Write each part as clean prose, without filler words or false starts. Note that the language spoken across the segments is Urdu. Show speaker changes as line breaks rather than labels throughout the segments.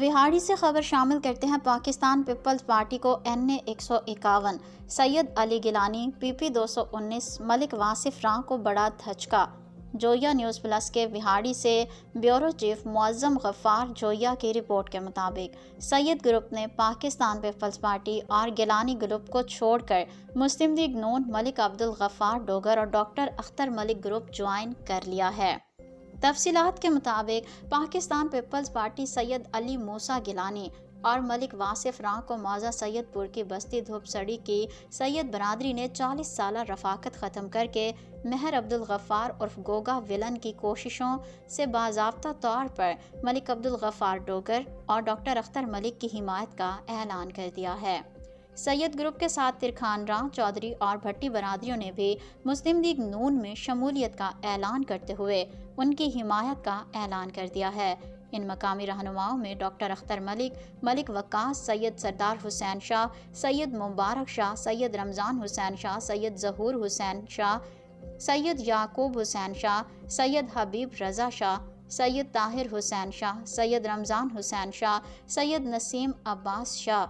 وہاڑی سے خبر شامل کرتے ہیں۔ پاکستان پیپلز پارٹی کو NA 151، سید علی گیلانی PP 219، ملک واصف راں کو بڑا دھچکا۔ جویا نیوز پلس کے وہاڑی سے بیورو چیف معظم غفار جویا کی رپورٹ کے مطابق سید گروپ نے پاکستان پیپلز پارٹی اور گیلانی گروپ کو چھوڑ کر مسلم لیگ نون، ملک عبدالغفار ڈوگر اور ڈاکٹر اختر ملک گروپ جوائن کر لیا ہے۔ تفصیلات کے مطابق پاکستان پیپلز پارٹی سید علی موسیٰ گیلانی اور ملک واصف راں کو موضع سید پور کی بستی دھوپ سڑی کی سید برادری نے 40 سالہ رفاقت ختم کر کے مہر عبدالغفار عرف گوگا ویلن کی کوششوں سے باضابطہ طور پر ملک عبدالغفار ڈوگر اور ڈاکٹر اختر ملک کی حمایت کا اعلان کر دیا ہے۔ سید گروپ کے ساتھ ترکھان راں، چودھری اور بھٹی برادریوں نے بھی مسلم لیگ نون میں شمولیت کا اعلان کرتے ہوئے ان کی حمایت کا اعلان کر دیا ہے۔ ان مقامی رہنماؤں میں ڈاکٹر اختر ملک، ملک وقاص، سید سردار حسین شاہ، سید مبارک شاہ، سید رمضان حسین شاہ، سید ظہور حسین شاہ، سید یعقوب حسین شاہ، سید حبیب رضا شاہ، سید طاہر حسین شاہ، سید رمضان حسین شاہ، سید نسیم عباس شاہ،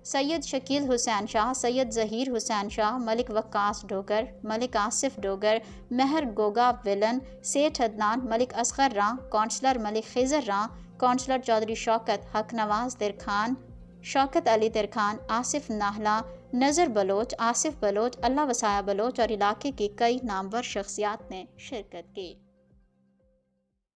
سید شکیل حسین شاہ، سید ظہیر حسین شاہ، ملک وقاص ڈوگر، ملک آصف ڈوگر، مہر گوگا ویلن، سیٹھ عدنان، ملک اصغر راں، کونسلر ملک خضر راں، کونسلر چودھری شوکت حق نواز ترکھان، شوکت علی ترکھان، آصف ناہلا، نذر بلوچ، آصف بلوچ، اللہ وسایہ بلوچ اور علاقے کی کئی نامور شخصیات نے شرکت کی۔